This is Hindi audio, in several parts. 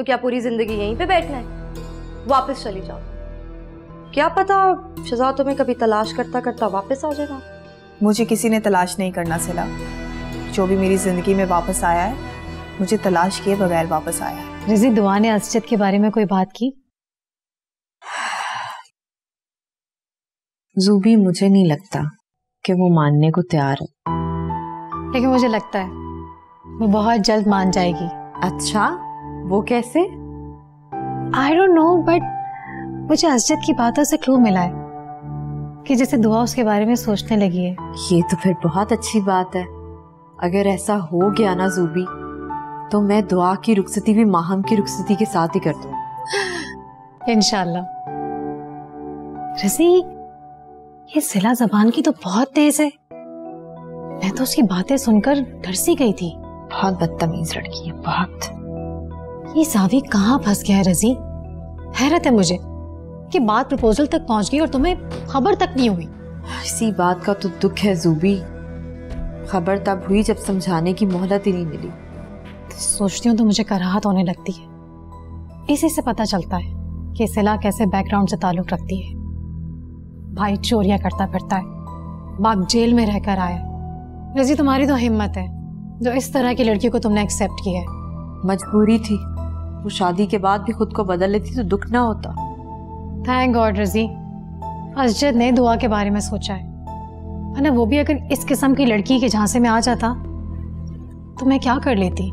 तो क्या पूरी जिंदगी यहीं पे बैठना है? वापस चली जाओ, क्या पता शहजाद तुम्हें कभी तलाश करता करता वापस आ जाएगा। मुझे किसी ने तलाश नहीं करना सिला। जो भी मेरी जिंदगी में वापस आया है, मुझे तलाश किए बगैर वापस आया है। रिजी, दुआ ने असजद के बारे में कोई बात की? ज़ूबी, मुझे नहीं लगता कि वो मानने को तैयार है। लेकिन मुझे लगता है वो बहुत जल्द मान जाएगी। अच्छा, वो कैसे? आई डोंट नो, बट मुझे असजद की बातों से क्लू मिला है कि जैसे दुआ उसके बारे में सोचने लगी है। ये तो फिर बहुत अच्छी बात है। अगर ऐसा हो गया ना ज़ूबी, तो मैं दुआ की रुखसती भी माहम की रुखसती के साथ ही कर दूँ इंशाल्लाह। रज़ी, ये सिला जबान की तो बहुत तेज है। मैं तो उसकी बातें सुनकर डर सी गई थी। बहुत बदतमीज लड़की है, बहुत। ये सावी कहाँ फंस गया है रज़ी? हैरत है मुझे कि बात प्रपोजल तक पहुंच गई और तुम्हें खबर तक नहीं हुई। इसी बात का तो दुख है ज़ूबी। खबर तब हुई जब समझाने की मोहलत ही नहीं मिली। तो सोचती हूँ तो मुझे कराहत होने लगती है। इसी से पता चलता है कि सिला कैसे बैकग्राउंड से ताल्लुक रखती है। भाई चोरियां करता फिरता है, बाप जेल में रहकर आया। रज़ी, तुम्हारी तो हिम्मत है जो इस तरह की लड़की को तुमने एक्सेप्ट किया है। मजबूरी थी, वो शादी के बाद भी खुद को बदल लेती तो दुख ना होता। थैंक गॉड रज़ी, असजद ने दुआ के बारे में सोचा है। वरना वो भी अगर इस किस्म की लड़की के झांसे में आ जाता तो मैं क्या कर लेती।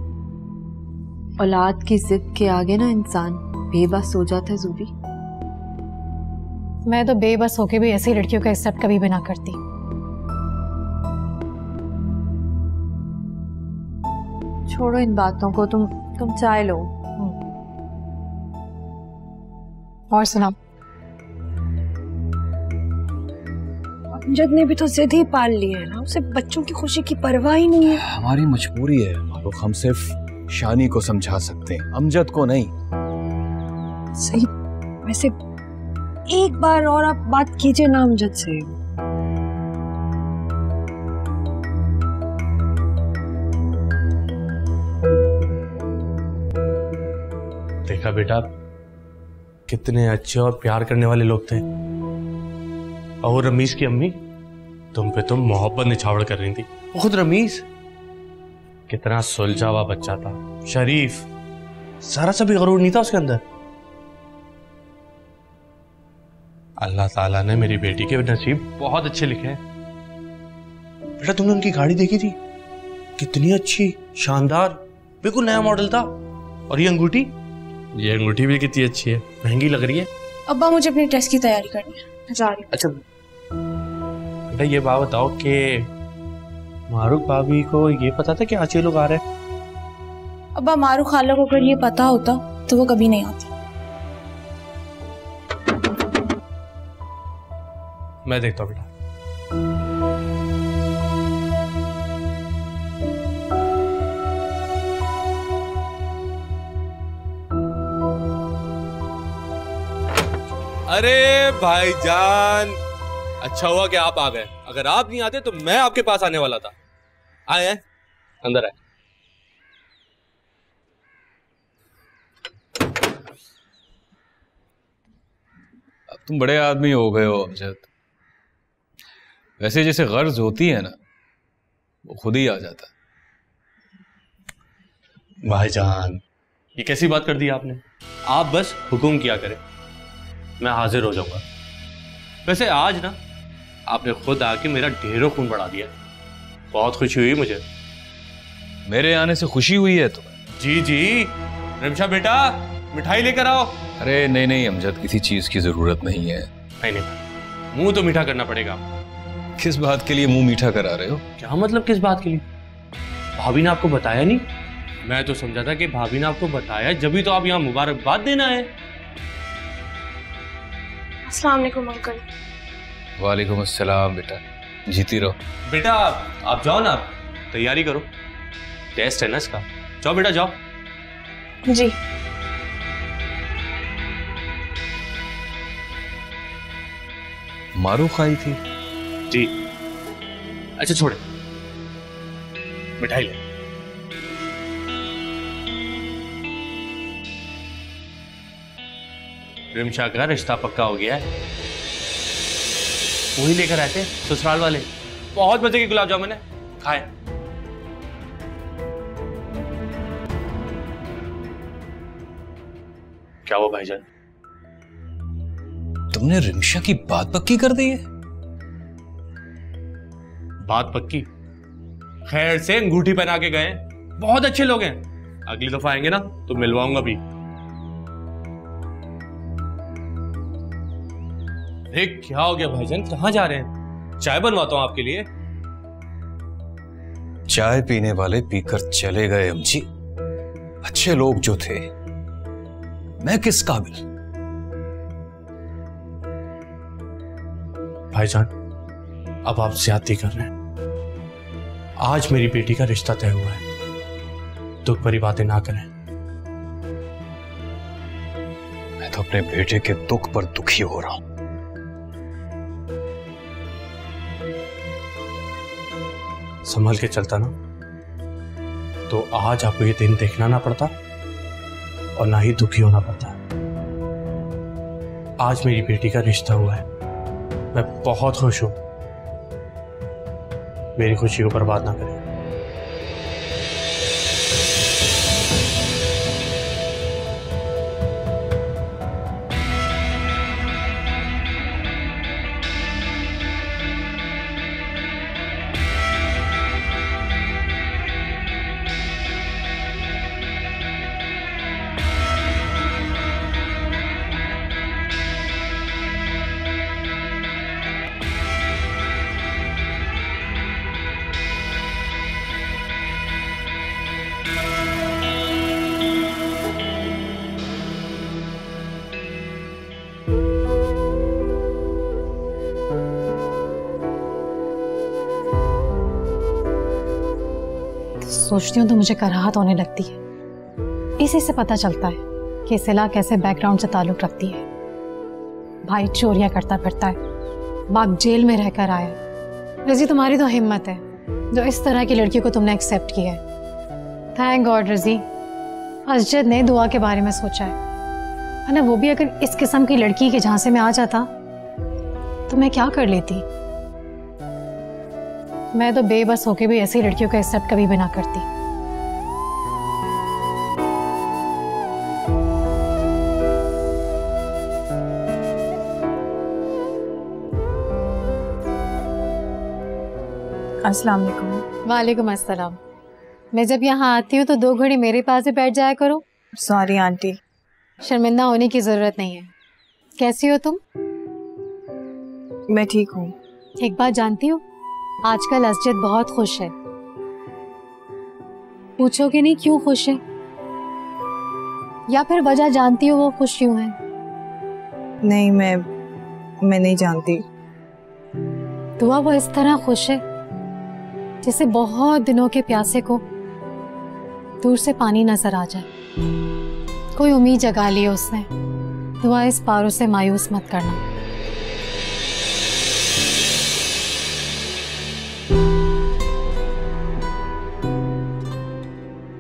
औलाद की जिद के आगे ना इंसान बेबस हो जाता है ज़ूबी। मैं तो बेबस होके भी ऐसी लड़कियों का एक्सेप्ट कभी भी ना करती। छोड़ो इन बातों को, तुम चाय लो। और सुनाओ। अमजद ने भी तो जिद ही पाल ली है ना, उसे बच्चों की खुशी की परवाह ही नहीं है। हमारी मजबूरी है मारूख, हम सिर्फ शानी को समझा सकते हैं, अमजद को नहीं। सही, वैसे एक बार और आप बात कीजिए ना अमजद से। देखा बेटा, कितने अच्छे और प्यार करने वाले लोग थे। और रमीज की अम्मी तुम पे तुम मोहब्बत निछावर कर रही थी। खुद रमीज कितना सुलझा हुआ बच्चा था, शरीफ, सारा सा भी गरूर नहीं था उसके अंदर। अल्लाह ताला ने मेरी बेटी के नसीब बहुत अच्छे लिखे हैं। बेटा, तुमने उनकी गाड़ी देखी थी? कितनी अच्छी, शानदार, बिल्कुल नया मॉडल था। और ये अंगूठी भी कितनी अच्छी है, महंगी लग रही है। अब्बा, मुझे अपने टेस्ट की तैयारी करनी है, मैं जा रही हूँ। अच्छा बेटा, ये बात बताओ कि मारूख भाभी को ये पता था कि आज ये लोग आ रहे हैं? अब्बा, मारूख खाला को अगर ये पता होता तो वो कभी नहीं आती। मैं देखता हूँ बेटा। अरे भाईजान, अच्छा हुआ कि आप आ गए। अगर आप नहीं आते तो मैं आपके पास आने वाला था। आए हैं, अंदर आए। अब तुम बड़े आदमी हो गए हो अमजद। वैसे जैसे गर्ज होती है ना, वो खुद ही आ जाता। भाईजान, ये कैसी बात कर दी आपने? आप बस हुक्म किया करें, मैं हाजिर हो जाऊंगा। वैसे आज ना आपने खुद आके मेरा ढेरों खून बढ़ा दिया। बहुत खुशी हुई मुझे। मेरे आने से खुशी हुई है तुम्हें? जी जी, रिमशा बेटा, मिठाई लेकर आओ। अरे नहीं नहीं अमजद, किसी चीज की जरूरत नहीं है। नहीं, मुंह तो मीठा करना पड़ेगा। किस बात के लिए मुंह मीठा करा रहे हो? क्या मतलब किस बात के लिए? भाभी ने आपको बताया नहीं? मैं तो समझा था कि भाभी ने आपको बताया, जब भी तो आप यहाँ मुबारकबाद देना है। अस्सलाम वालेकुम अंकल। वालेकुम अस्सलाम बेटा, जीती रहो। बेटा आप जाओ ना, आप तैयारी करो, टेस्ट है ना इसका। जाओ बेटा जाओ। जी। मारूख आई थी? जी। अच्छा छोड़े, मिठाई ले। रिमशा का रिश्ता पक्का हो गया है। वही लेकर आए थे ससुराल वाले, बहुत मजे के गुलाब जामुन है, खाए। क्या वो भाईजान, तुमने रिमशा की बात पक्की कर दी है? बात पक्की? खैर से अंगूठी पहना के गए, बहुत अच्छे लोग हैं। अगली दफा आएंगे ना तो मिलवाऊंगा भी। क्या हो गया भाईजान, कहाँ जा रहे हैं? चाय बनवाता हूं आपके लिए। चाय पीने वाले पीकर चले गए अम्जी, अच्छे लोग जो थे, मैं किस काबिल? भाईजान अब आप ज्यादती कर रहे हैं। आज मेरी बेटी का रिश्ता तय हुआ है, दुख भरी बातें ना करें। मैं तो अपने बेटे के दुख पर दुखी हो रहा हूं। संभल के चलता ना तो आज आपको ये दिन देखना ना पड़ता और ना ही दुखी होना पड़ता। आज मेरी बेटी का रिश्ता हुआ है, मैं बहुत खुश हूं। मेरी खुशी को बर्बाद ना करें। सोचती हूँ तो मुझे कराहत होने लगती है। इसी से पता चलता है कि सिला कैसे बैकग्राउंड से ताल्लुक रखती है। भाई चोरियां करता फिरता है, बाप जेल में रहकर आया। रजी तुम्हारी तो हिम्मत है जो इस तरह की लड़की को तुमने एक्सेप्ट किया है। थैंक गॉड रजी, असजद ने दुआ के बारे में सोचा है ना। वो भी अगर इस किस्म की लड़की के झांसे में आ जाता तो मैं क्या कर लेती। मैं तो बेबस होके भी ऐसी लड़कियों का एक्सेप्ट कभी भी ना करती। अस्सलाम वालेकुम। वालेकुम अस्सलाम। मैं जब यहाँ आती हूँ तो 2 घड़ी मेरे पास ही बैठ जाया करो। Sorry aunty. शर्मिंदा होने की जरूरत नहीं है। कैसी हो तुम? मैं ठीक हूँ। एक बात जानती हो, आजकल असजद बहुत खुश है। पूछोगे नहीं क्यों खुश है, या फिर वजह जानती हो वो खुश क्यों है? नहीं, मैं नहीं जानती। दुआ वो इस तरह खुश है जैसे बहुत दिनों के प्यासे को दूर से पानी नजर आ जाए। कोई उम्मीद जगा ली है उसने। दुआ इस पारों से मायूस मत करना।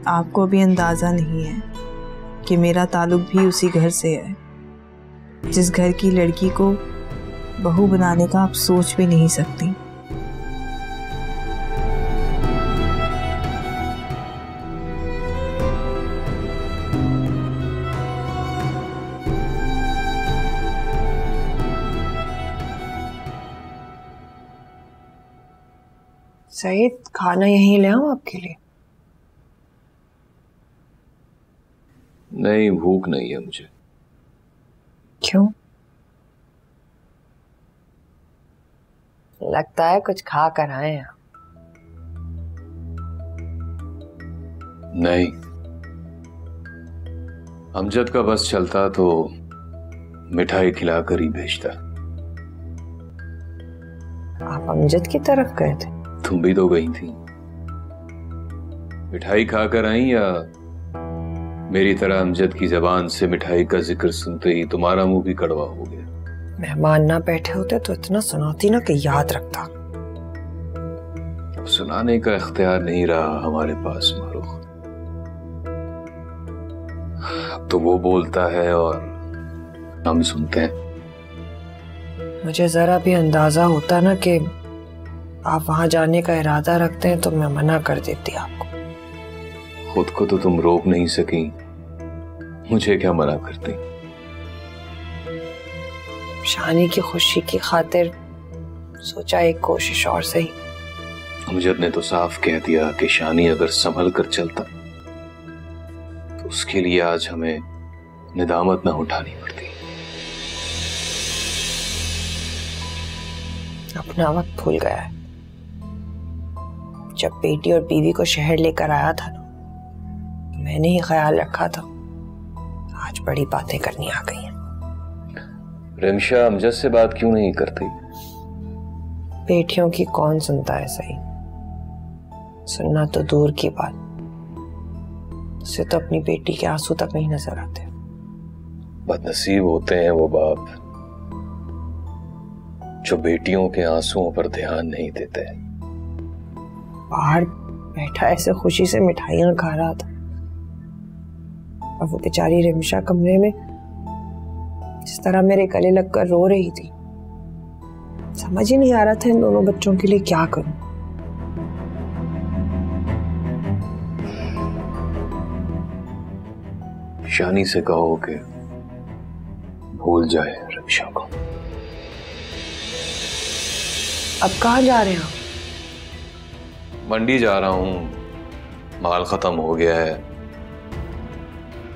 आपको भी अंदाजा नहीं है कि मेरा ताल्लुक भी उसी घर से है जिस घर की लड़की को बहू बनाने का आप सोच भी नहीं सकती। सईद, खाना यहीं ले आऊं आपके लिए? नहीं, भूख नहीं है मुझे। क्यों? लगता है कुछ खा कर आए हैं। नहीं, अमजद का बस चलता तो मिठाई खिलाकर ही भेजता। आप अमजद की तरफ गए थे? तुम भी तो गई थी। मिठाई खाकर आई या मेरी तरह अमजद की जबान से मिठाई का जिक्र सुनते ही तुम्हारा मुंह भी कड़वा हो गया? मेहमान ना बैठे होते तो इतना सुनाती ना कि याद रखता। सुनाने का इख्तियार नहीं रहा हमारे पास मारूख। अब तो वो बोलता है और हम सुनते हैं। मुझे जरा भी अंदाजा होता ना कि आप वहां जाने का इरादा रखते हैं तो मैं मना कर देती आपको। खुद को तो तुम रोक नहीं सकी, मुझे क्या मना करती। शानी की खुशी की खातिर सोचा एक कोशिश और सही। अमजद ने तो साफ कह दिया कि शानी अगर संभल कर चलता तो उसके लिए आज हमें निदामत ना उठानी पड़ती। अपना वक्त भूल गया है। जब बेटी और बीवी को शहर लेकर आया था ना, मैंने ही ख्याल रखा था। आज बड़ी बातें करनी आ गई हैं। रिमशा अमजद से बात क्यों नहीं करती? बेटियों की कौन सुनता है सही, सुनना तो दूर की बात, उसे तो अपनी बेटी के आंसू तक नहीं नजर आते। बदनसीब होते हैं वो बाप जो बेटियों के आंसुओं पर ध्यान नहीं देते। बाहर बैठा ऐसे खुशी से मिठाइयां खा रहा था और वो बेचारी रिमशा कमरे में जिस तरह मेरे गले लगकर रो रही थी, समझ ही नहीं आ रहा था इन दोनों बच्चों के लिए क्या करूं। शानी से कहो कि भूल जाए रिमशा को। अब कहाँ जा रहे हैं आप? मंडी जा रहा हूं, माल खत्म हो गया है।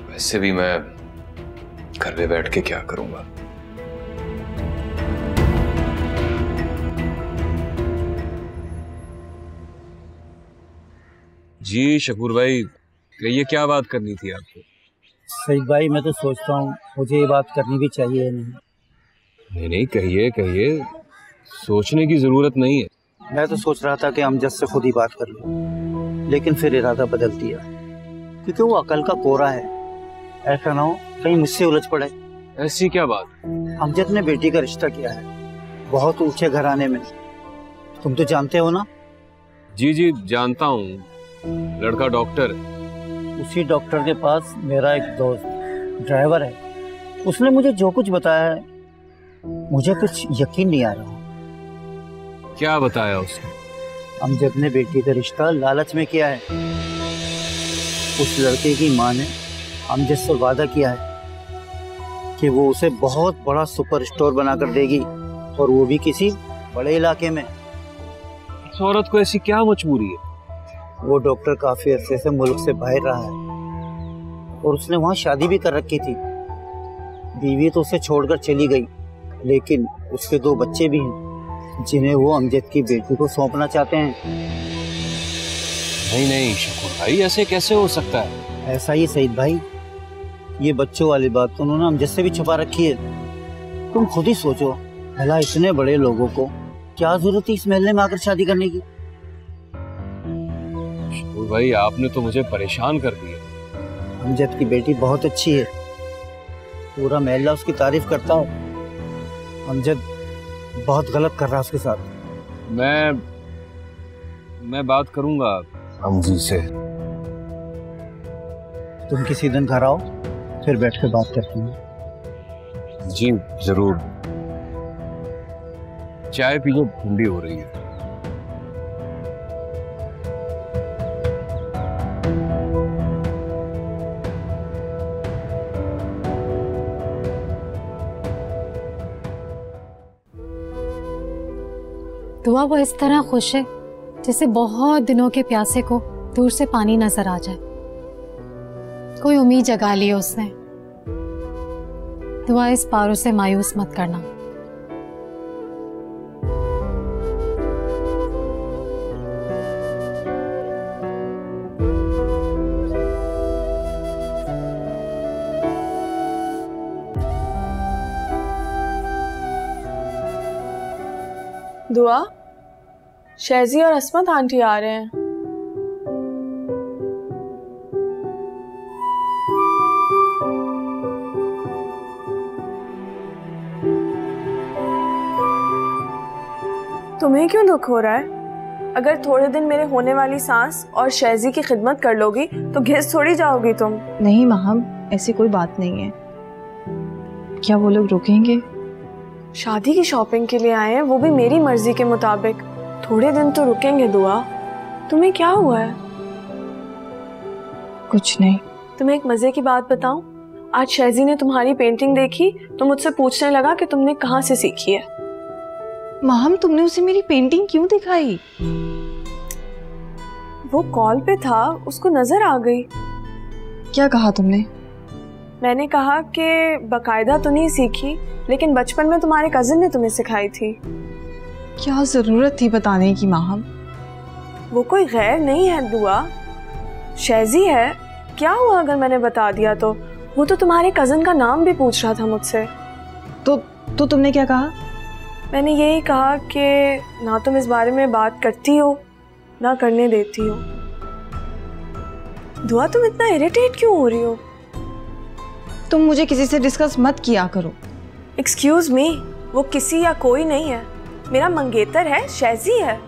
वैसे भी मैं घर पे बैठ के क्या करूंगा। जी शकूर भाई, ये क्या बात करनी थी आपको? सईद भाई, मैं तो सोचता हूँ मुझे ये बात करनी भी चाहिए नहीं। नहीं नहीं, कहिए कहिए, सोचने की जरूरत नहीं है। मैं तो सोच रहा था कि अमजद से खुद ही बात कर लूं, लेकिन फिर इरादा बदल दिया क्योंकि वो अकल का कोरा है। ऐसा ना हो कहीं मुझसे उलझ पड़े। ऐसी क्या बात? अमजद ने बेटी का रिश्ता किया है, बहुत ऊंचे घराने में। तुम तो जानते हो ना? जी जी जानता हूँ, लड़का डॉक्टर है। उसी डॉक्टर के पास मेरा एक दोस्त ड्राइवर है। उसने मुझे जो कुछ बताया है मुझे कुछ यकीन नहीं आ रहा। क्या बताया उसने? अमजद ने बेटी का रिश्ता लालच में किया है। उस लड़के की माँ ने अमजद से वादा किया है कि वो उसे बहुत बड़ा सुपर स्टोर बनाकर देगी, और वो भी किसी बड़े इलाके में। इस औरत को ऐसी क्या मजबूरी है? वो डॉक्टर काफी अरसे से मुल्क से बाहर रहा है और उसने वहाँ शादी भी कर रखी थी। बीवी तो उसे छोड़कर चली गई, लेकिन उसके 2 बच्चे भी हैं जिन्हें वो अमजद की बेटी को सौंपना चाहते हैं। नहीं नहीं शकूर भाई, ऐसे कैसे हो सकता है? ऐसा ही सईद भाई, ये बच्चों वाली बात तो उन्होंने अमजद से भी छुपा रखी है। तुम खुद ही सोचो, भला इतने बड़े लोगों को क्या जरूरत है इस महल्ले में आकर शादी करने की? शकूर भाई, आपने तो मुझे परेशान कर दिया। अमजद की बेटी बहुत अच्छी है, पूरा महल्ला उसकी तारीफ करता है। अमजद बहुत गलत कर रहा है उसके साथ। मैं बात करूंगा अमजी से। तुम किसी दिन घर आओ, फिर बैठ कर बात करते हैं। जी जरूर। चाय पीलो, ठंडी हो रही है। दुआ वो इस तरह खुश है जैसे बहुत दिनों के प्यासे को दूर से पानी नजर आ जाए। कोई उम्मीद जगा ली है उसने। दुआ इस पारो से मायूस मत करना। दुआ, शहजी और असमत आंटी आ रहे हैं। तुम्हें क्यों दुख हो रहा है? अगर थोड़े दिन मेरे होने वाली सांस और शहजी की खिदमत कर लोगी तो घिस थोड़ी जाओगी तुम। नहीं महम, ऐसी कोई बात नहीं है। क्या वो लोग रुकेंगे? शादी की शॉपिंग के लिए आए हैं, वो भी मेरी मर्जी के मुताबिक। थोड़े दिन तो रुकेंगे। दुआ, तुम्हें क्या हुआ है? कुछ नहीं। तुम्हें एक मजे की बात बताऊं? आज शहजी ने तुम्हारी पेंटिंग देखी तो मुझसे पूछने लगा कि तुमने कहाँ से सीखी है। माहम, तुमने उसे मेरी पेंटिंग क्यों दिखाई? वो कॉल पे था, उसको नजर आ गई। क्या कहा तुमने? मैंने कहा कि बकायदा तो नहीं सीखी, लेकिन बचपन में तुम्हारे कजिन ने तुम्हें सिखाई थी। क्या जरूरत थी बताने की माहम? वो कोई गैर नहीं है दुआ, शहजी है। क्या हुआ अगर मैंने बता दिया तो? वो तो तुम्हारे कजिन का नाम भी पूछ रहा था मुझसे। तो तुमने क्या कहा? मैंने यही कहा कि ना तुम इस बारे में बात करती हो ना करने देती हो। दुआ, तुम इतना इरिटेट क्यों हो रही हो? तुम मुझे किसी से डिस्कस मत किया करो। एक्सक्यूज मी, वो किसी या कोई नहीं है, मेरा मंगेतर है, शहजी है।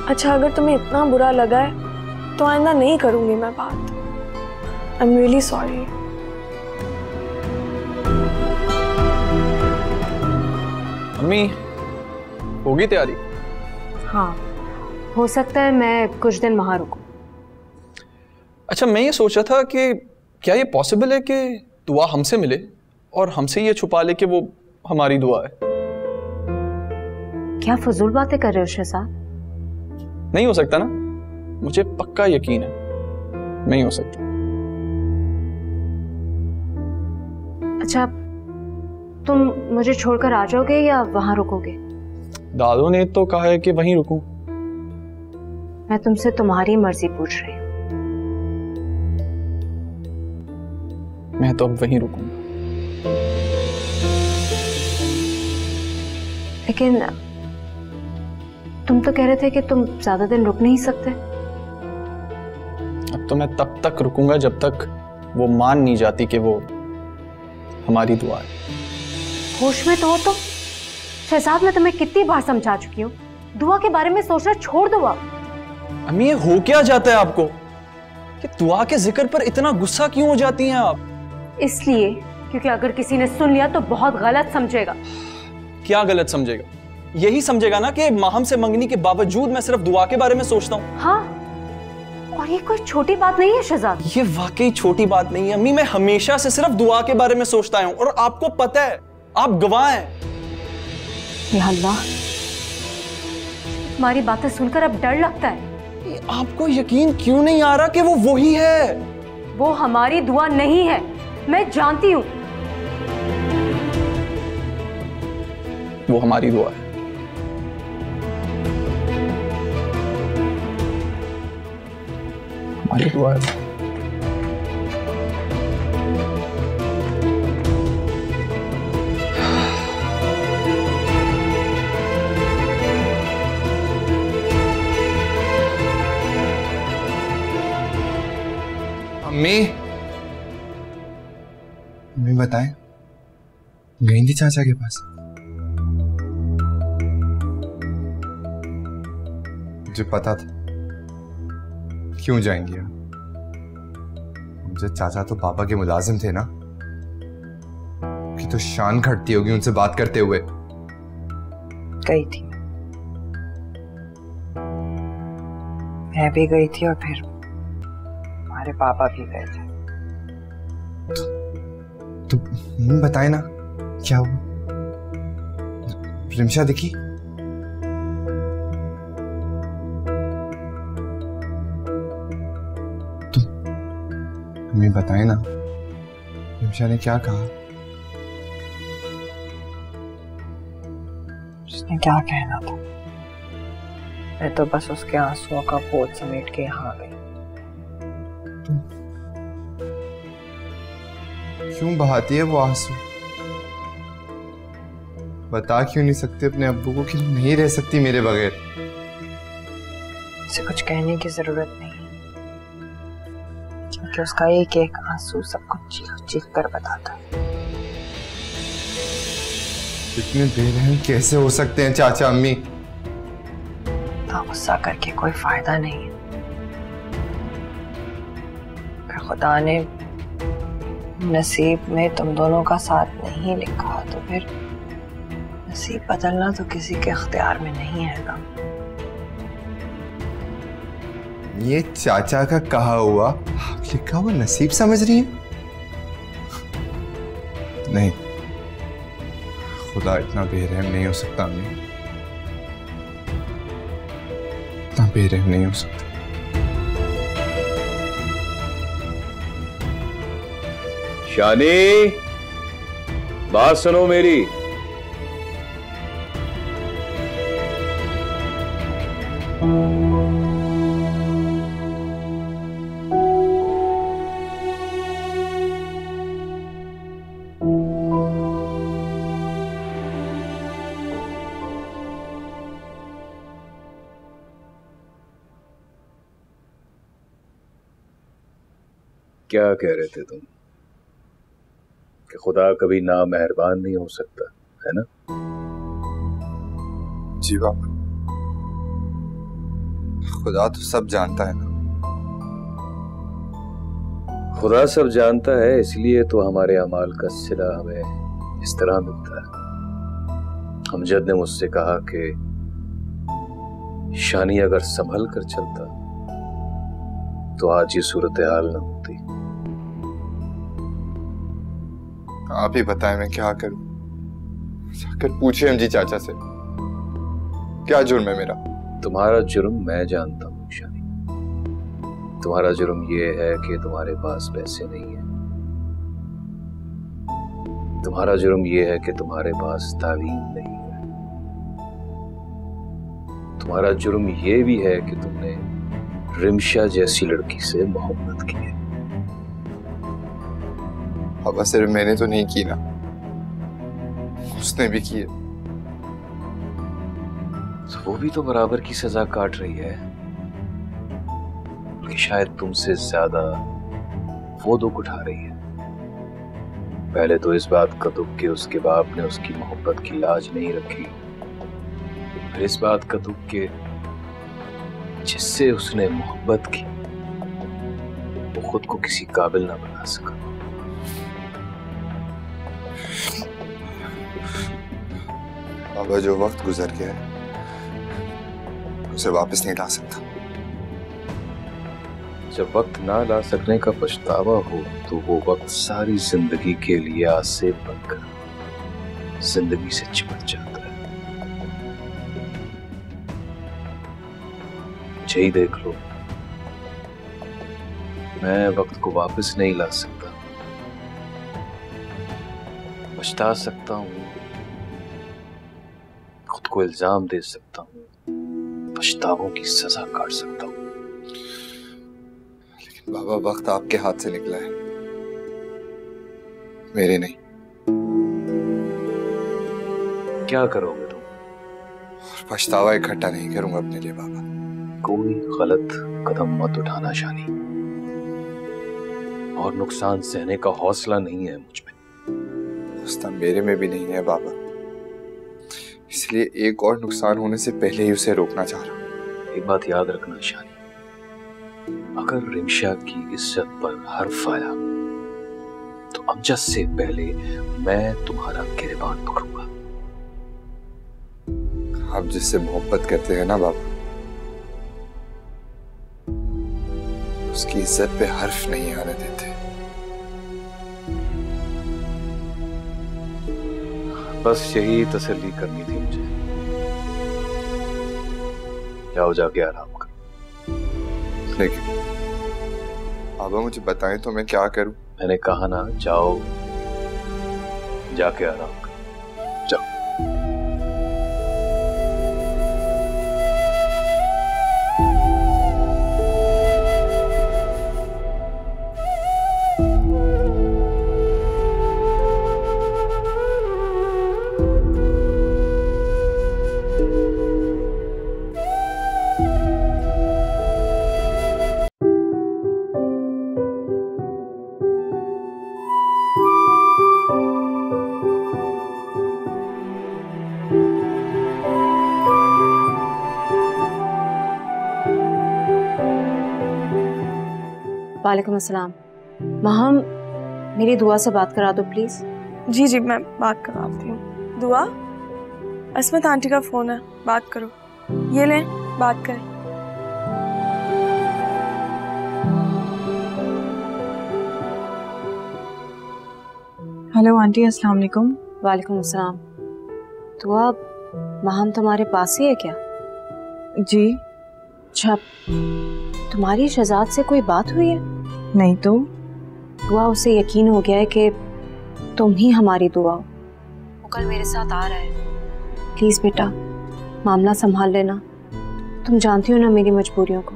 अच्छा, अगर तुम्हें इतना बुरा लगा है तो आइंदा नहीं करूंगी मैं बात। I am really sorry. अम्मी, होगी तैयारी? हाँ, हो सकता है मैं कुछ दिन वहां रुकूं। अच्छा, मैं ये सोच रहा था कि क्या ये पॉसिबल है कि दुआ हमसे मिले और हमसे ये छुपा ले कि वो हमारी दुआ है? क्या फजूल बातें कर रहे हो शहजाद? नहीं हो सकता ना? मुझे पक्का यकीन है नहीं हो सकता। अच्छा, तुम मुझे छोड़कर आ जाओगे या वहां रुकोगे? दादू ने तो कहा है कि वहीं रुकूं। मैं तुमसे तुम्हारी मर्जी पूछ रही हूँ। मैं तो अब वहीं रुकूंगा। लेकिन तुम तो कह रहे थे कि तुम ज्यादा दिन रुक नहीं सकते। अब तो मैं तब तक रुकूंगा जब तक वो मान नहीं जाती कि वो हमारी दुआ है। होश में तो हो तुम? शहजाद, मैं तुम्हें कितनी बार समझा चुकी हूँ, दुआ के बारे में सोचना छोड़ दो। अम्मी, ये हो क्या जाता है आपको कि दुआ के जिक्र पर इतना गुस्सा क्यों हो जाती हैं आप? इसलिए क्योंकि अगर किसी ने सुन लिया तो बहुत गलत समझेगा। क्या गलत समझेगा? यही समझेगा ना कि माहम से मंगनी के बावजूद मैं सिर्फ दुआ के बारे में सोचता हूँ। हाँ, और ये कोई छोटी बात नहीं है शहजाद। ये वाकई छोटी बात नहीं है अम्मी। मैं हमेशा से सिर्फ दुआ के बारे में सोचता हूँ और आपको पता है, आप गवाह हैं। या अल्लाह, तुम्हारी बातें सुनकर अब डर लगता है। आपको यकीन क्यों नहीं आ रहा कि वो वही है? वो हमारी दुआ नहीं है, मैं जानती हूँ। वो हमारी दुआ है। हमारी दुआ है। अम्मी, अम्मी बताएं, गई थी चाचा के पास? मुझे पता था। क्यों जाएंगी आप? मुझे चाचा तो पापा के मुलाजिम थे ना। कि तो शान खटती होगी उनसे बात करते हुए। गई थी, मैं भी गई थी और फिर हमारे पापा भी गए थे। तो बताए ना क्या हुआ? रिमशा दिखी? तुम हमें बताए ना, रिमशा ने क्या कहा? उसने क्या कहना था? मैं तो बस उसके आंसुओं का बोझ समेट के यहाँ गई। क्यों बहाती है वो आंसू? बता क्यों नहीं सकते अपने अब्बू को कि नहीं रह सकती मेरे बगैर? इसे कुछ कहने की जरूरत नहीं है, क्योंकि उसका एक एक आंसू सब कुछ चीख चीख कर बताता है। इतने बेरहम कैसे हो सकते हैं चाचा अम्मी? तो गुस्सा करके कोई फायदा नहीं है। खुदा ने नसीब में तुम दोनों का साथ नहीं लिखा तो फिर नसीब बदलना तो किसी के इख्तियार में नहीं है ना। ये चाचा का कहा हुआ आप लिखा हुआ नसीब समझ रही है? नहीं, खुदा इतना बेरहम नहीं हो सकता। मैं इतना बेरहम नहीं हो सकता। शानी, बात सुनो मेरी। क्या कह रहे थे तुम कि खुदा कभी ना मेहरबान नहीं हो सकता, है ना? जी बाबा, खुदा तो सब जानता है ना। खुदा सब जानता है, इसलिए तो हमारे अमाल का सिला हमें इस तरह मिलता है। अमजद ने मुझसे कहा कि शानी अगर संभल कर चलता तो आज ये सूरत हाल न होती। आप ही बताएं मैं क्या करूं? जाकर पूछे एमजी चाचा से, क्या जुर्म है मेरा? तुम्हारा जुर्म मैं जानता हूं शानी। तुम्हारा जुर्म ये है कि तुम्हारे पास पैसे नहीं है। तुम्हारा जुर्म ये है कि तुम्हारे पास तालीम नहीं है। तुम्हारा जुर्म ये भी है कि तुमने रिमशा जैसी लड़की से मोहब्बत की है। अब सिर्फ मैंने तो नहीं की ना, उसने भी की है। तो वो भी तो बराबर की सजा काट रही है, कि शायद तुमसे ज्यादा वो दुख उठा रही है। पहले तो इस बात का दुख कि उसके बाप ने उसकी मोहब्बत की लाज नहीं रखी, फिर इस बात का दुख कि जिससे उसने मोहब्बत की वो खुद को किसी काबिल ना बना सका। बाबा, जो वक्त गुजर गया है उसे वापस नहीं ला सकता। जब वक्त ना ला सकने का पछतावा हो तो वो वक्त सारी जिंदगी के लिए आज से बनकर जिंदगी से चिपट जाता है। मुझे ही देख लो, मैं वक्त को वापस नहीं ला सकता। पछता सकता हूं, खुद को इल्जाम दे सकता हूं, पछतावों की सजा काट सकता हूं। लेकिन बाबा, वक्त आपके हाथ से निकला है, मेरे नहीं। क्या करोगे तुम? पछतावा इकट्ठा नहीं करूंगा अपने लिए बाबा। कोई गलत कदम मत उठाना शानी, और नुकसान सहने का हौसला नहीं है मुझ में। हौसला मेरे में भी नहीं है बाबा, इसलिए एक और नुकसान होने से पहले ही उसे रोकना चाह रहा हूं। एक बात याद रखना शानी, अगर रिमशा की इज्जत पर हर्फ आया तो अमजद से पहले मैं तुम्हारा गिरबान पकड़ूंगा। आप जिससे मोहब्बत करते हैं ना बाबा, उसकी इज्जत पे हर्फ नहीं आने देते। बस यही तसल्ली करनी थी मुझे। जाओ जाके आराम करो। लेकिन बाबा, मुझे बताएं तो मैं क्या करूं? मैंने कहा ना, जाओ जाके आराम करो। जाओ। वालेकुम अस्सलाम। माहम, मेरी दुआ से बात करा दो प्लीज। जी जी, मैं बात करवाती हूँ। दुआ, अस्मत आंटी का फोन है, बात करो। ये लें, बात करें। हेलो आंटी, अस्सलाम वालेकुम। वालेकुम अस्सलाम। दुआ, माहम तुम्हारे पास ही है क्या? जी। अच्छा, तुम्हारी शहजाद से कोई बात हुई है? नहीं तो। दुआ, उसे यकीन हो गया है कि तुम ही हमारी दुआ हो। वो कल मेरे साथ आ रहा है। प्लीज बेटा, मामला संभाल लेना। तुम जानती हो ना मेरी मजबूरियों को।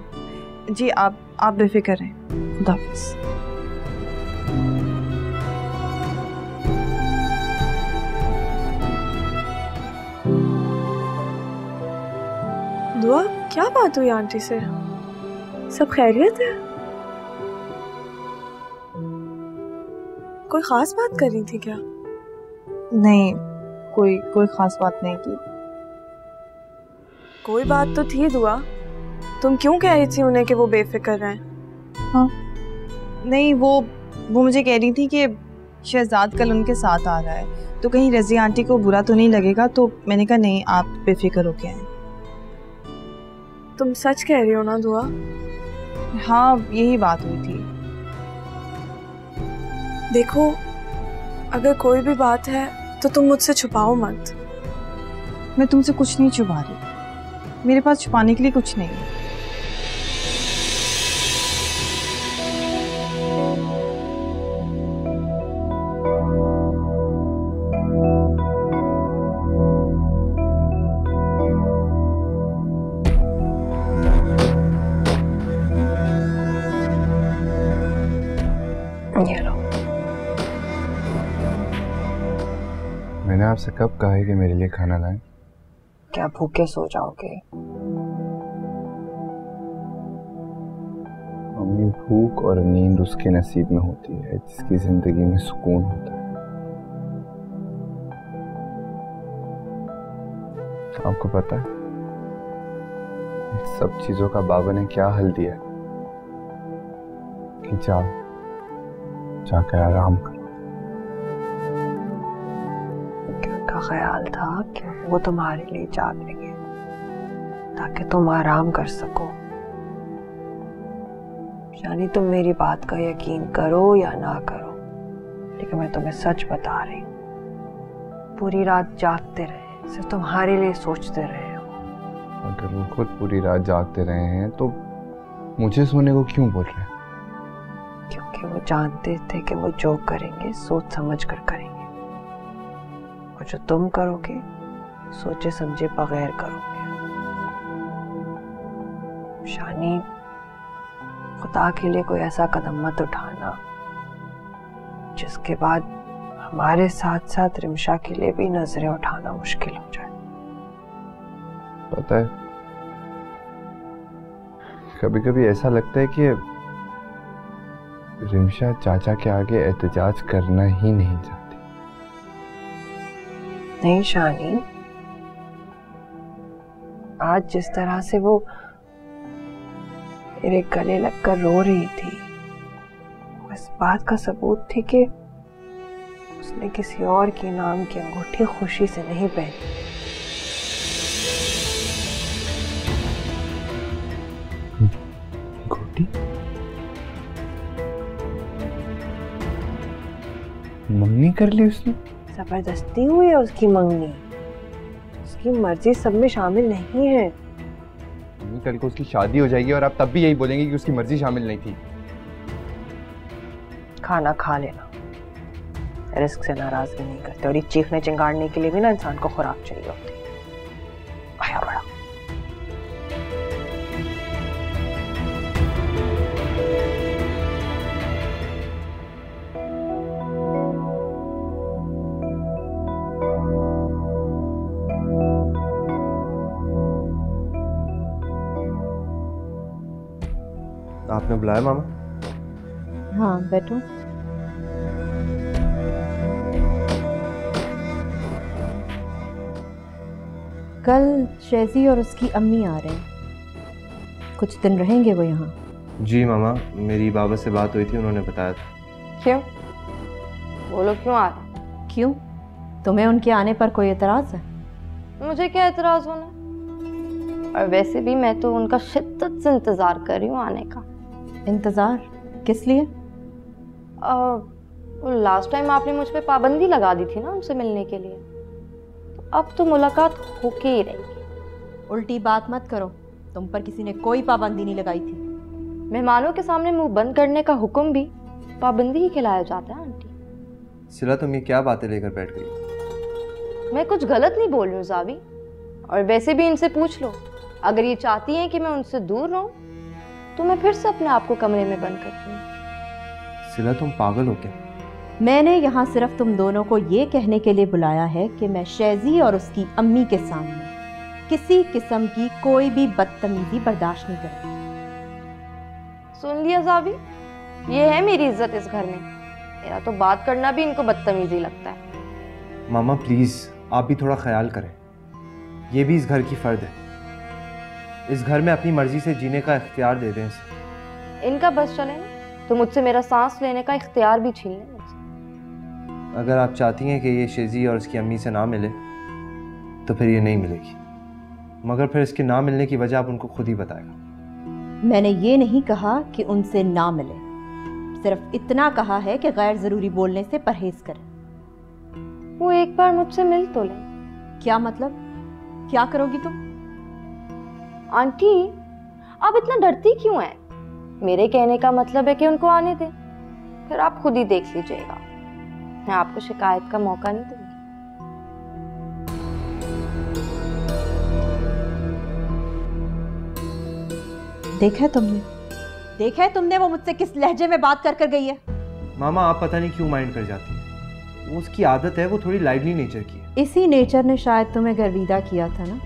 जी, आप बेफिक्र रहें। खुदा हाफिज़। दुआ, क्या बात हुई आंटी से? सब खैरियत है? कोई खास बात कर रही थी क्या? नहीं, कोई खास बात नहीं की। कोई बात तो थी दुआ। तुम क्यों कह रही थी उन्हें कि वो बेफिक्र हैं? हाँ, नहीं, वो मुझे कह रही थी कि शहजाद कल उनके साथ आ रहा है, तो कहीं रज़ी आंटी को बुरा तो नहीं लगेगा। तो मैंने कहा नहीं, आप बेफिक्र होके आए। तुम सच कह रही हो ना दुआ? हाँ, यही बात हुई थी। देखो, अगर कोई भी बात है तो तुम मुझसे छुपाओ मत। मैं तुमसे कुछ नहीं छुपा रही, मेरे पास छुपाने के लिए कुछ नहीं है। मैंने आपसे कब कहा है कि मेरे लिए खाना लाएं? क्या भूखे सो जाओगे? मम्मी, भूख और नींद उसके नसीब में होती है जिसकी जिंदगी में सुकून होता है। आपको पता है इन सब चीजों का बाबा ने क्या हल दिया कि जाकर आराम करो। का ख्याल था कि वो तुम्हारे लिए जागेंगे ताकि तुम आराम कर सको। यानी तुम मेरी बात का यकीन करो या ना करो, लेकिन मैं तुम्हें सच बता रही हूँ, पूरी रात जागते रहे, सिर्फ तुम्हारे लिए सोचते रहे हो। अगर वो खुद पूरी रात जागते रहे हैं तो मुझे सोने को क्यों बोल रहे हैं? क्योंकि वो जानते थे कि वो जो करेंगे सोच समझ कर करेंगे, और जो तुम करोगे सोचे समझे बगैर करोगे। शानी, खुदा के लिए कोई ऐसा कदम मत उठाना जिसके बाद हमारे साथ साथ रिमशा के लिए भी नजरें उठाना मुश्किल हो जाए। पता है, कभी कभी ऐसा लगता है कि रिमशा चाचा के आगे एहतजाज करना ही नहीं चाहती। नहीं शानी, आज जिस तरह से वो मेरे गले लगकर रो रही थी, इस बात का सबूत थी कि उसने किसी और के नाम की अंगूठी खुशी से नहीं पहनी। अंगूठी? मंगनी कर ली उसने? जबरदस्ती हुई है उसकी मंगनी, उसकी मर्जी सब में शामिल नहीं है। कल को उसकी शादी हो जाएगी और आप तब भी यही बोलेंगे कि उसकी मर्जी शामिल नहीं थी। खाना खा लेना, रिस्क से नाराजगी नहीं करते, और ये चीखने चिंगाड़ने के लिए भी ना इंसान को खुराक चाहिए होती है। आया बड़ा। आपने बुलाया मामा? हाँ, बैठो। कल शैजी और उसकी अम्मी आ रहे हैं, कुछ दिन रहेंगे वो यहाँ। जी मामा, मेरी बाबा से बात हुई थी, उन्होंने बताया था। क्यों? वो लोग क्यों आ रहे? क्यों? तुम्हें उनके आने पर कोई एतराज है? मुझे क्या एतराज होना, और वैसे भी मैं तो उनका शिद्दत से इंतजार कर रही हूँ आने का। इंतजार किस लिए? लास्ट टाइम आपने मुझ पे पाबंदी लगा दी थी ना उनसे मिलने के लिए, तो अब तो मुलाकात होके ही रहेगी। उल्टी बात मत करो, तुम पर किसी ने कोई पाबंदी नहीं लगाई थी। मेहमानों के सामने मुंह बंद करने का हुक्म भी पाबंदी ही खिलाया जाता है आंटी। सिला तुम ये क्या बातें लेकर बैठ गई? मैं कुछ गलत नहीं बोल रही हूँ जावी, और वैसे भी इनसे पूछ लो, अगर ये चाहती हैं कि मैं उनसे दूर रहूं तो मैं फिर से अपने आप को कमरे में बंद करती हूँ। सिला तुम पागल हो क्या? मैंने यहाँ सिर्फ तुम दोनों को ये कहने के लिए बुलाया है कि मैं शेजी और उसकी अम्मी के सामने किसी किस्म की कोई भी बदतमीजी बर्दाश्त नहीं करूंगी। सुन लिया जावी, ये है मेरी इज्जत इस घर में। मेरा तो बात करना भी इनको बदतमीजी लगता है। मामा प्लीज आप भी थोड़ा ख्याल करें, ये भी इस घर की फर्द है। इस घर में अपनी मर्जी से जीने का इख्तियार दे दें इसे। इनका बस चले ना तो मुझसे मेरा सांस लेने का इख्तियार भी छीन लें मुझसे। अगर आप चाहती हैं कि ये शेजी और उसकी अम्मी से ना मिले तो फिर ये नहीं मिलेगी, मगर फिर इसके ना मिलने की वजह आप उनको खुद ही बताएगा। मैंने ये नहीं कहा कि उनसे ना मिले, सिर्फ इतना कहा है कि गैर जरूरी बोलने से परहेज करें। वो एक बार मुझसे मिल तो ले। क्या मतलब? क्या करोगी तुम? आंटी आप इतना डरती क्यों हैं? मेरे कहने का मतलब है कि उनको आने दें, फिर आप खुद ही देख लीजिएगा। मैं आपको शिकायत का मौका नहीं दूंगी। देखा है तुमने वो मुझसे किस लहजे में बात कर गई है? मामा आप पता नहीं क्यों माइंड कर जाती हैं, वो उसकी आदत है, वो थोड़ी लाइवली नेचर की है। इसी नेचर ने शायद तुम्हें गर्विदा किया था ना।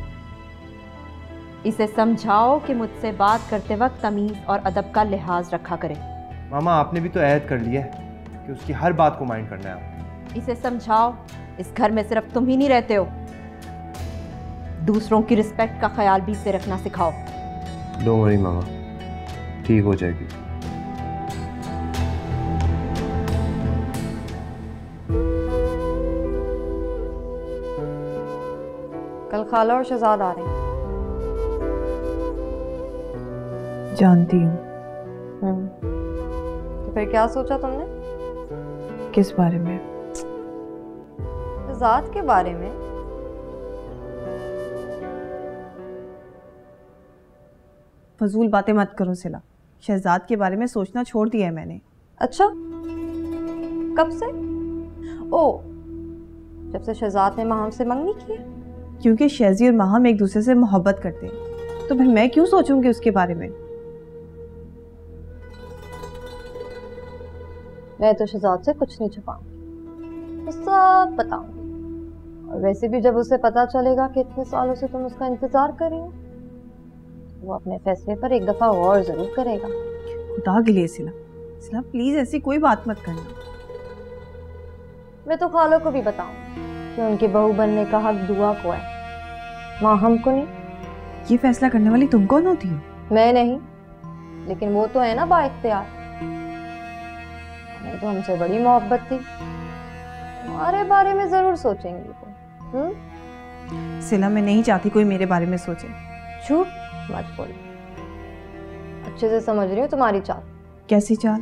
इसे समझाओ कि मुझसे बात करते वक्त तमीज और अदब का लिहाज रखा करे। मामा आपने भी तो ऐद कर लिया है कि उसकी हर बात को माइंड करना है। इसे समझाओ, इस घर में सिर्फ तुम ही नहीं रहते हो, दूसरों की रिस्पेक्ट का ख्याल भी इसे रखना सिखाओ। डोंट वरी मामा, ठीक हो जाएगी। कल खाला और शहजाद आ रहे हैं। जानती हूँ। तो फिर क्या सोचा तुमने? किस बारे में? शहजाद के बारे में। फजूल बातें मत करो सिला, शहजाद के बारे में सोचना छोड़ दिया है मैंने। अच्छा, कब से? ओ, जब से शहजाद ने माहम से मंगनी की है। क्योंकि शेजी और माहम एक दूसरे से मोहब्बत करते हैं, तो फिर मैं क्यों सोचूंगी उसके बारे में? मैं तो शहजाद से कुछ नहीं छुपाऊंगी, तो सब बताऊंगी। और वैसे भी जब उसे पता चलेगा कि इतने सालों से तुम उसका इंतजार कर रही हो, वो अपने फैसले पर एक दफा और जरूर करेगा। खुदा के लिए सिला, सिला प्लीज ऐसी कोई बात मत करना। मैं तो खालों को भी बताऊंगी कि उनकी बहू बनने का हक दुआ को है, माँ हमको नहीं। ये फैसला करने वाली तुम कौन होती हो? मैं नहीं, लेकिन वो तो है ना बाइख्तियार। तो हमसे बड़ी मोहब्बत थी, तुम्हारे बारे में जरूर सोचेंगी वो। सिला मैं नहीं चाहती कोई मेरे बारे में सोचे। झूठ मत बोलो, अच्छे से समझ रही हूँ तुम्हारी चाल। कैसी चाल?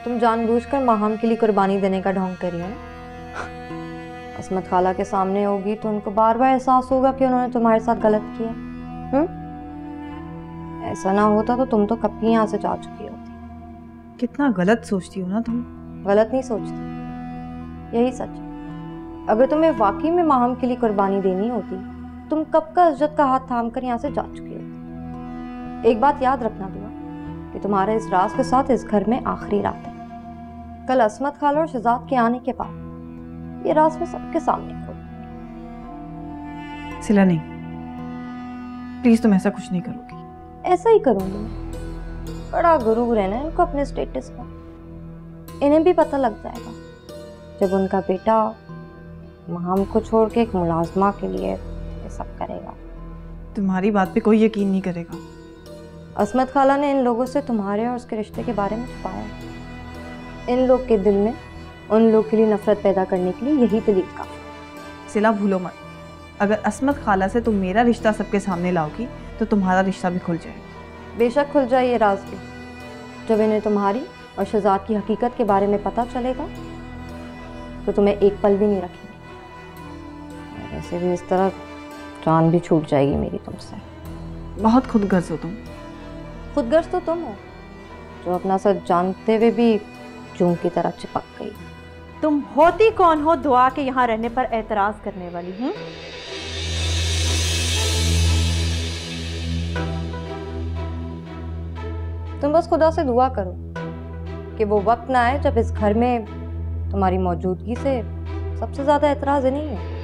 तुम जानबूझकर माहम के लिए कुर्बानी देने का ढोंग कर रही हो ना। असमत खाला के सामने होगी तो उनको बार बार एहसास होगा कि उन्होंने तुम्हारे साथ गलत किया। ऐसा ना होता तो तुम तो कब की यहाँ से जा चुकी होती। कितना गलत सोचती हो ना तुम। गलत नहीं सोचती, यही सच है। अगर तुम्हें वाकई में माहम के लिए कुर्बानी देनी होती, तुम कब का इज्जत का हाथ थाम कर यहाँ से जा चुकी होती। एक बात याद रखना दुआ, कि तुम्हारे इस राज के साथ इस घर में आखिरी रात है। कल असमत खाला और शहजाद के आने के बाद ये राज में सबके सामने खोल। सिला नहीं, प्लीज तुम ऐसा कुछ नहीं करोगी। ऐसा ही करूंगी मैं। बड़ा गुरूर है ना इनको अपने स्टेटस का। इन्हें भी पता लग जाएगा जब उनका बेटा माहम को छोड़ के एक मुलाजमा के लिए ये सब करेगा। तुम्हारी बात पे कोई यकीन नहीं करेगा। असमत खाला ने इन लोगों से तुम्हारे और उसके रिश्ते के बारे में छुपाया है। इन लोग के दिल में उन लोग के लिए नफरत पैदा करने के लिए यही दलील काफी। सिला भूलो मत, अगर असमत खाला से तुम मेरा रिश्ता सबके सामने लाओगी तो तुम्हारा रिश्ता भी खुल जाएगा। बेशक खुल जाए ये राज भी। जब इन्हें तुम्हारी और शहजाद की हकीकत के बारे में पता चलेगा तो तुम्हें एक पल भी नहीं रखेंगे। ऐसे भी इस तरह जान भी छूट जाएगी मेरी तुमसे। बहुत खुदगर्ज हो तुम। खुदगर्ज तो तुम हो जो अपना सच जानते हुए भी जूं की तरह चिपक गई। तुम होती कौन हो दुआ के यहाँ रहने पर एतराज करने वाली? तुम बस खुदा से दुआ करो कि वो वक्त ना आए जब इस घर में तुम्हारी मौजूदगी से सबसे ज्यादा एतराज नहीं है।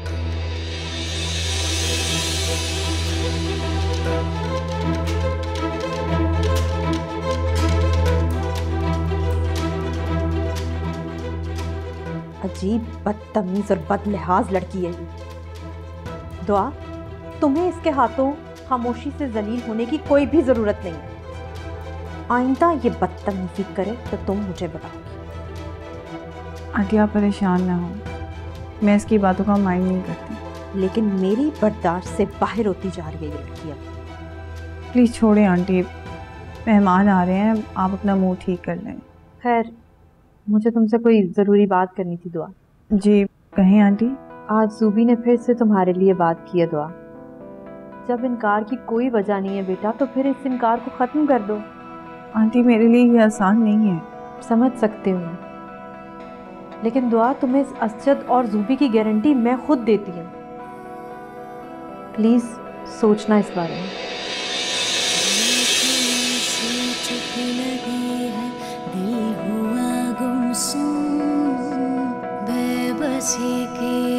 अजीब बदतमीज और बदलिहाज लड़की है ये। दुआ, तुम्हें इसके हाथों खामोशी से जलील होने की कोई भी जरूरत नहीं है। आइंदा ये बदतमीजी करे तो तुम मुझे बताओगी। आंटी आप परेशान ना हो, मैं इसकी बातों का माइंड नहीं करती। लेकिन मेरी बर्दाश्त से बाहर होती जा रही है ये लड़की अब। प्लीज़ छोड़ें आंटी, मेहमान आ रहे हैं, आप अपना मुंह ठीक कर लें। खैर, मुझे तुमसे कोई ज़रूरी बात करनी थी दुआ। जी कहें आंटी। आज जूबी ने फिर से तुम्हारे लिए बात की है दुआ। जब इनकार की कोई वजह नहीं है बेटा तो फिर इस इनकार को ख़त्म कर दो। आंटी मेरे लिए ये आसान नहीं है। समझ सकती हूँ, लेकिन दुआ तुम्हें असजद और जूबी की गारंटी मैं खुद देती हूँ। प्लीज़ सोचना इस बारे में। बेबसी की